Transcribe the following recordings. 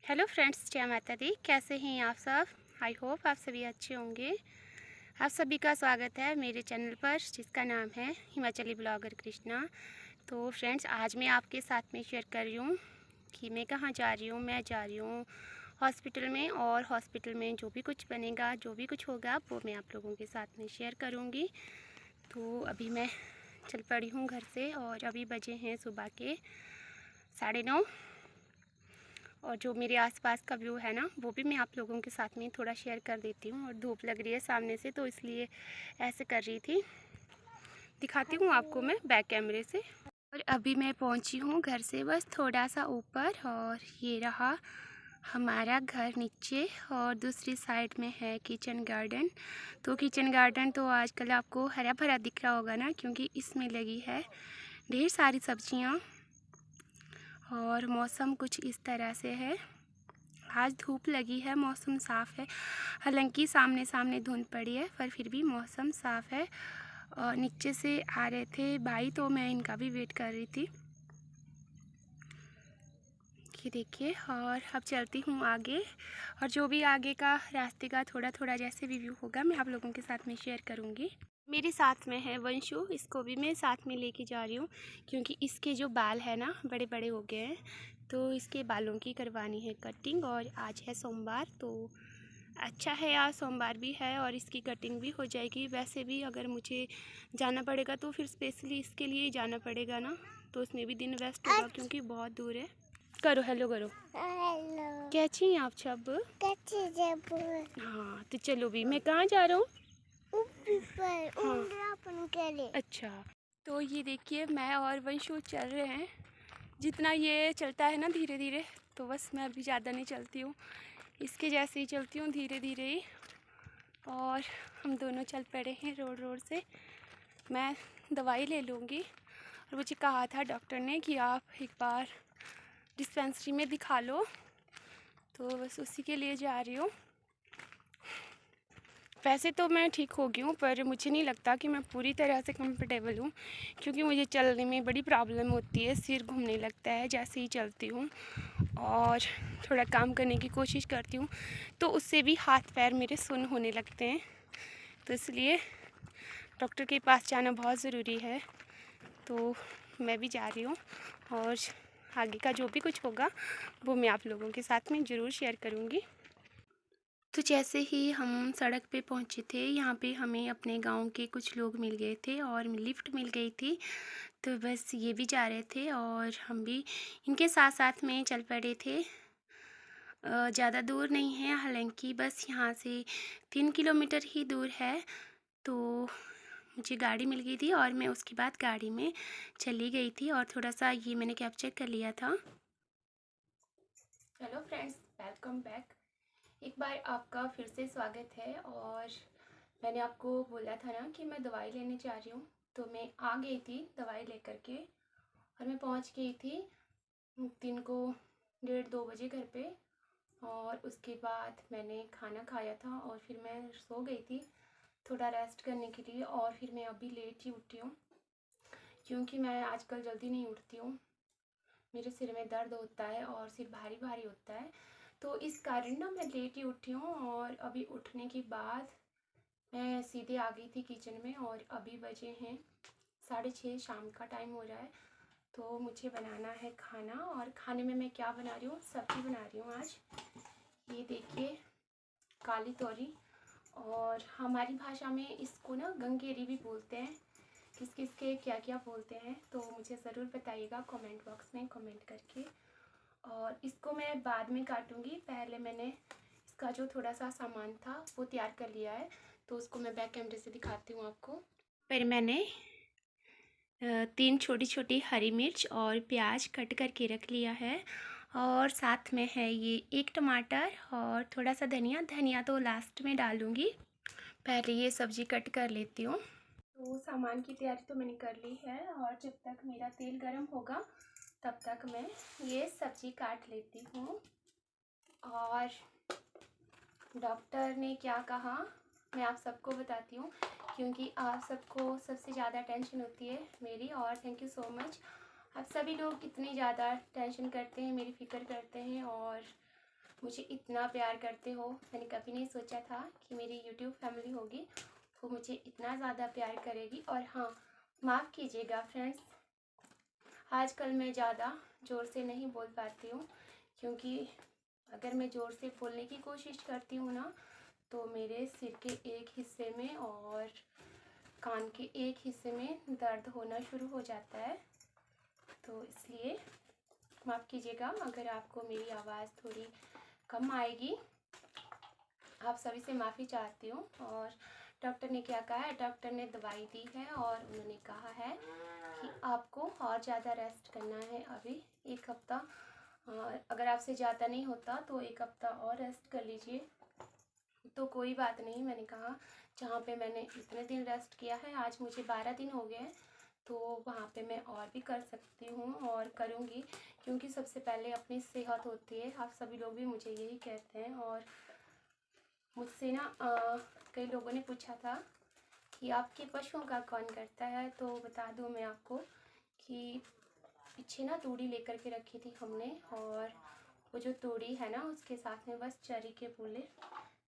Hello friends, जय माता दी। कैसे हैं आप सब? आई होप आप सभी अच्छे होंगे। आप सभी का स्वागत है मेरे चैनल पर, जिसका नाम है हिमाचली ब्लॉगर कृष्णा। तो फ्रेंड्स, आज मैं आपके साथ में शेयर कर रही हूँ कि मैं कहाँ जा रही हूँ। मैं जा रही हूँ हॉस्पिटल में, और हॉस्पिटल में जो भी कुछ बनेगा, जो भी कुछ होगा, वो मैं आप लोगों के साथ में शेयर करूँगी। तो अभी मैं चल पड़ी हूँ घर से, और अभी बजे हैं सुबह के 9:30। और जो मेरे आसपास का व्यू है ना, वो भी मैं आप लोगों के साथ में थोड़ा शेयर कर देती हूँ। और धूप लग रही है सामने से, तो इसलिए ऐसे कर रही थी। दिखाती हूँ आपको मैं बैक कैमरे से। और अभी मैं पहुँची हूँ घर से बस थोड़ा सा ऊपर, और ये रहा हमारा घर नीचे, और दूसरी साइड में है किचन गार्डन। तो किचन गार्डन तो आजकल आपको हरा भरा दिख रहा होगा ना, क्योंकि इसमें लगी है ढेर सारी सब्जियाँ। और मौसम कुछ इस तरह से है। आज धूप लगी है, मौसम साफ़ है। हालांकि सामने सामने धुंध पड़ी है, पर फिर भी मौसम साफ़ है। और नीचे से आ रहे थे भाई, तो मैं इनका भी वेट कर रही थी। ये देखिए, और अब चलती हूँ आगे। और जो भी आगे का रास्ते का थोड़ा थोड़ा जैसे भी व्यू होगा, मैं आप लोगों के साथ में शेयर करूँगी। मेरे साथ में है वंशु, इसको भी मैं साथ में लेके जा रही हूँ, क्योंकि इसके जो बाल है ना, बड़े बड़े हो गए हैं। तो इसके बालों की करवानी है कटिंग, और आज है सोमवार, तो अच्छा है आज सोमवार भी है, और इसकी कटिंग भी हो जाएगी। वैसे भी अगर मुझे जाना पड़ेगा तो फिर स्पेशली इसके लिए ही जाना पड़ेगा ना, तो उसमें भी दिन वेस्ट होगा, क्योंकि बहुत दूर है। करो हेलो करो। हेलो। क्या चाहिए आप सब? हाँ, तो चलो भी, मैं कहाँ जा रहा हूँ? हाँ। अच्छा, तो ये देखिए, मैं और वंशु चल रहे हैं। जितना ये चलता है ना धीरे धीरे, तो बस मैं अभी ज़्यादा नहीं चलती हूँ, इसके जैसे ही चलती हूँ, धीरे धीरे ही। और हम दोनों चल पड़े हैं रोड रोड से। मैं दवाई ले लूँगी, और मुझे कहा था डॉक्टर ने कि आप एक बार डिस्पेंसरी में दिखा लो, तो बस उसी के लिए जा रही हूँ। वैसे तो मैं ठीक हो गई हूँ, पर मुझे नहीं लगता कि मैं पूरी तरह से कंफर्टेबल हूँ, क्योंकि मुझे चलने में बड़ी प्रॉब्लम होती है। सिर घूमने लगता है जैसे ही चलती हूँ, और थोड़ा काम करने की कोशिश करती हूँ तो उससे भी हाथ पैर मेरे सुन्न होने लगते हैं। तो इसलिए डॉक्टर के पास जाना बहुत ज़रूरी है। तो मैं भी जा रही हूँ, और आगे का जो भी कुछ होगा वो मैं आप लोगों के साथ में ज़रूर शेयर करूँगी। तो जैसे ही हम सड़क पे पहुँचे थे, यहाँ पे हमें अपने गांव के कुछ लोग मिल गए थे, और लिफ्ट मिल गई थी। तो बस ये भी जा रहे थे, और हम भी इनके साथ साथ में चल पड़े थे। ज़्यादा दूर नहीं है, हालांकि बस यहाँ से 3 किलोमीटर ही दूर है। तो मुझे गाड़ी मिल गई थी, और मैं उसके बाद गाड़ी में चली गई थी, और थोड़ा सा ये मैंने कैप्चर कर लिया था। Hello friends, welcome back. एक बार आपका फिर से स्वागत है। और मैंने आपको बोला था ना कि मैं दवाई लेने जा रही हूँ, तो मैं आ गई थी दवाई लेकर के, और मैं पहुँच गई थी दिन को 1:30-2 बजे घर पे। और उसके बाद मैंने खाना खाया था, और फिर मैं सो गई थी थोड़ा रेस्ट करने के लिए। और फिर मैं अभी लेट ही उठी हूँ, क्योंकि मैं आजकल जल्दी नहीं उठती हूँ। मेरे सिर में दर्द होता है, और सिर भारी भारी होता है, तो इस कारण ना मैं लेट ही उठी हूँ। और अभी उठने के बाद मैं सीधे आ गई थी किचन में, और अभी बजे हैं 6:30, शाम का टाइम हो रहा है। तो मुझे बनाना है खाना, और खाने में मैं क्या बना रही हूँ, सब्ज़ी बना रही हूँ आज। ये देखिए, काली तोरी, और हमारी भाषा में इसको ना गंगेरी भी बोलते हैं। किस किस के क्या क्या बोलते हैं, तो मुझे ज़रूर बताइएगा कमेंट बॉक्स में कमेंट करके। और इसको मैं बाद में काटूंगी, पहले मैंने इसका जो थोड़ा सा सामान था वो तैयार कर लिया है, तो उसको मैं बैक कैमरे से दिखाती हूँ आपको। फिर मैंने 3 छोटी छोटी हरी मिर्च और प्याज कट करके रख लिया है, और साथ में है ये 1 टमाटर, और थोड़ा सा धनिया। धनिया तो लास्ट में डालूँगी, पहले ये सब्ज़ी कट कर लेती हूँ। तो सामान की तैयारी तो मैंने कर ली है, और जब तक मेरा तेल गर्म होगा तब तक मैं ये सब्ज़ी काट लेती हूँ। और डॉक्टर ने क्या कहा मैं आप सबको बताती हूँ, क्योंकि आप सबको सबसे ज़्यादा टेंशन होती है मेरी। और थैंक यू सो मच, आप सभी लोग कितनी ज़्यादा टेंशन करते हैं, मेरी फ़िक्र करते हैं, और मुझे इतना प्यार करते हो। मैंने कभी नहीं सोचा था कि मेरी यूट्यूब फैमिली होगी वो मुझे इतना ज़्यादा प्यार करेगी। और हाँ, माफ़ कीजिएगा फ्रेंड्स, आजकल मैं ज़्यादा ज़ोर से नहीं बोल पाती हूँ, क्योंकि अगर मैं ज़ोर से बोलने की कोशिश करती हूँ ना तो मेरे सिर के एक हिस्से में और कान के एक हिस्से में दर्द होना शुरू हो जाता है। तो इसलिए माफ़ कीजिएगा अगर आपको मेरी आवाज़ थोड़ी कम आएगी, आप सभी से माफ़ी चाहती हूँ। और डॉक्टर ने क्या कहा है, डॉक्टर ने दवाई दी है और उन्होंने कहा है कि आपको और ज़्यादा रेस्ट करना है। अभी 1 हफ़्ता, अगर आपसे ज़्यादा नहीं होता तो 1 हफ़्ता और रेस्ट कर लीजिए। तो कोई बात नहीं, मैंने कहा जहाँ पे मैंने इतने दिन रेस्ट किया है, आज मुझे 12 दिन हो गए हैं, तो वहाँ पे मैं और भी कर सकती हूँ और करूँगी, क्योंकि सबसे पहले अपनी सेहत होती है। आप सभी लोग भी मुझे यही कहते हैं। और मुझसे ना कई लोगों ने पूछा था कि आपके पशुओं का कौन करता है, तो बता दूँ मैं आपको कि पीछे ना तूड़ी लेकर के रखी थी हमने, और वो जो तूड़ी है ना उसके साथ में बस चरी के फूले,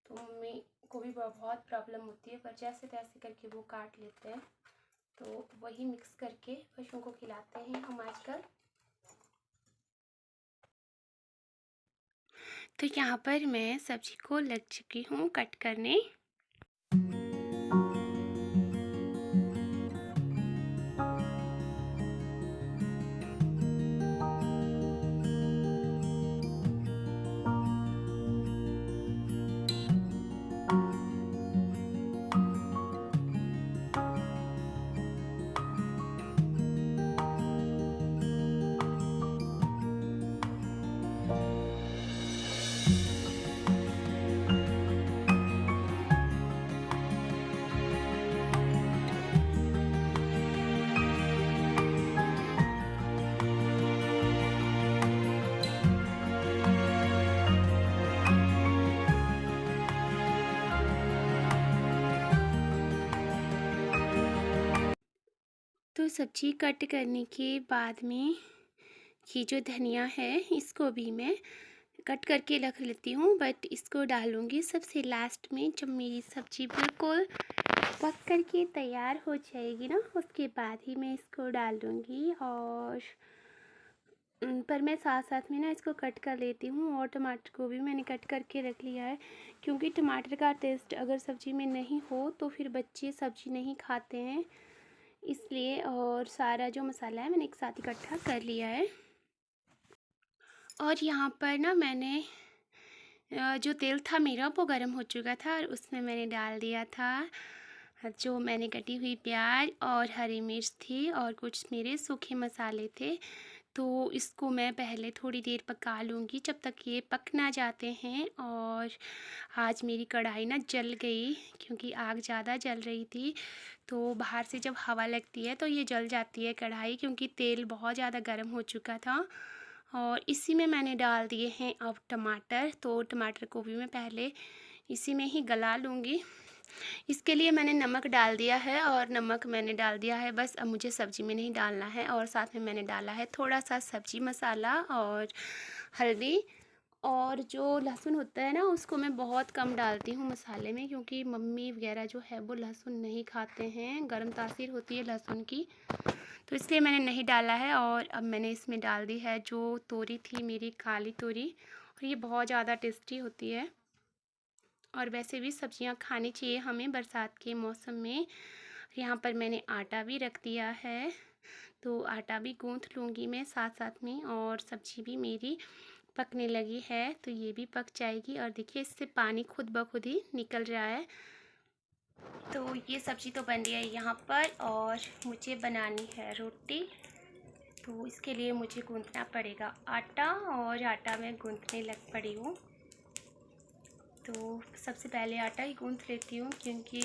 तो मम्मी को भी बहुत प्रॉब्लम होती है, पर जैसे तैसे करके वो काट लेते हैं, तो वही मिक्स करके पशुओं को खिलाते हैं हम आजकल। तो यहाँ पर मैं सब्जी को लग चुकी हूँ कट करने। तो सब्जी कट करने के बाद में ये जो धनिया है इसको भी मैं कट करके रख लेती हूँ, बट इसको डालूँगी सबसे लास्ट में, जब मेरी सब्ज़ी बिल्कुल पक करके तैयार हो जाएगी ना उसके बाद ही मैं इसको डाल दूँगी। और पर मैं साथ साथ में ना इसको कट कर लेती हूँ, और टमाटर को भी मैंने कट करके रख लिया है, क्योंकि टमाटर का टेस्ट अगर सब्ज़ी में नहीं हो तो फिर बच्चे सब्ज़ी नहीं खाते हैं, इसलिए। और सारा जो मसाला है मैंने एक साथ इकट्ठा कर लिया है। और यहाँ पर ना मैंने जो तेल था मेरा वो गर्म हो चुका था, और उसमें मैंने डाल दिया था जो मैंने कटी हुई प्याज और हरी मिर्च थी, और कुछ मेरे सूखे मसाले थे। तो इसको मैं पहले थोड़ी देर पका लूँगी जब तक ये पक ना जाते हैं। और आज मेरी कढ़ाई ना जल गई, क्योंकि आग ज़्यादा जल रही थी, तो बाहर से जब हवा लगती है तो ये जल जाती है कढ़ाई, क्योंकि तेल बहुत ज़्यादा गर्म हो चुका था। और इसी में मैंने डाल दिए हैं अब टमाटर, तो टमाटर को भी मैं पहले इसी में ही गला लूँगी। इसके लिए मैंने नमक डाल दिया है, और नमक मैंने डाल दिया है बस, अब मुझे सब्ज़ी में नहीं डालना है। और साथ में मैंने डाला है थोड़ा सा सब्ज़ी मसाला और हल्दी। और जो लहसुन होता है ना उसको मैं बहुत कम डालती हूँ मसाले में, क्योंकि मम्मी वगैरह जो है वो लहसुन नहीं खाते हैं, गर्म तासीर होती है लहसुन की, तो इसलिए मैंने नहीं डाला है। और अब मैंने इसमें डाल दी है जो तोरी थी मेरी, काली तोरी, और ये बहुत ज़्यादा टेस्टी होती है। और वैसे भी सब्जियां खानी चाहिए हमें बरसात के मौसम में। यहाँ पर मैंने आटा भी रख दिया है, तो आटा भी गूँथ लूँगी मैं साथ साथ में। और सब्ज़ी भी मेरी पकने लगी है, तो ये भी पक जाएगी। और देखिए इससे पानी खुद ब खुद ही निकल रहा है। तो ये सब्ज़ी तो बन रही है यहाँ पर, और मुझे बनानी है रोटी, तो इसके लिए मुझे गूँथना पड़ेगा आटा, और आटा मैं गूँथने लग पड़ी हूँ। तो सबसे पहले आटा ही गूँथ लेती हूँ, क्योंकि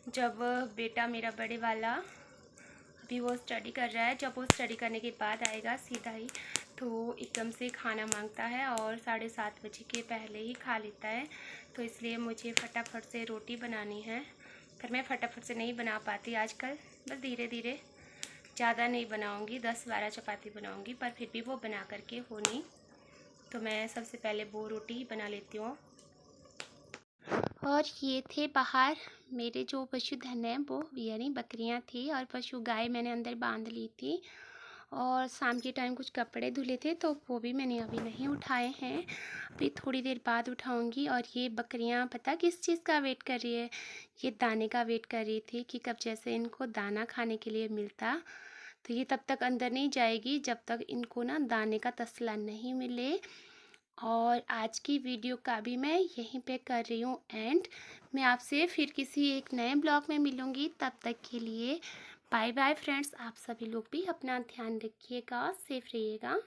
जब बेटा मेरा बड़े वाला अभी वो स्टडी कर रहा है, जब वो स्टडी करने के बाद आएगा सीधा ही, तो एकदम से खाना मांगता है, और 7:30 बजे के पहले ही खा लेता है। तो इसलिए मुझे फटाफट से रोटी बनानी है, पर मैं फटाफट से नहीं बना पाती आजकल, बस धीरे धीरे, ज़्यादा नहीं बनाऊँगी, 10-12 चपाती बनाऊँगी, पर फिर भी वो बना करके होनी तो मैं सबसे पहले वो रोटी बना लेती हूँ। और ये थे बाहर मेरे जो पशुधन है, वो यानी बकरियां थी और पशु गाय मैंने अंदर बांध ली थी। और शाम के टाइम कुछ कपड़े धुले थे तो वो भी मैंने अभी नहीं उठाए हैं, अभी थोड़ी देर बाद उठाऊंगी। और ये बकरियां पता किस चीज़ का वेट कर रही है, ये दाने का वेट कर रही थी कि कब जैसे इनको दाना खाने के लिए मिलता। तो ये तब तक अंदर नहीं जाएगी जब तक इनको ना दाने का तसला नहीं मिले। और आज की वीडियो का भी मैं यहीं पे कर रही हूँ एंड। मैं आपसे फिर किसी एक नए ब्लॉग में मिलूँगी, तब तक के लिए बाय बाय फ्रेंड्स। आप सभी लोग भी अपना ध्यान रखिएगा, सेफ रहिएगा।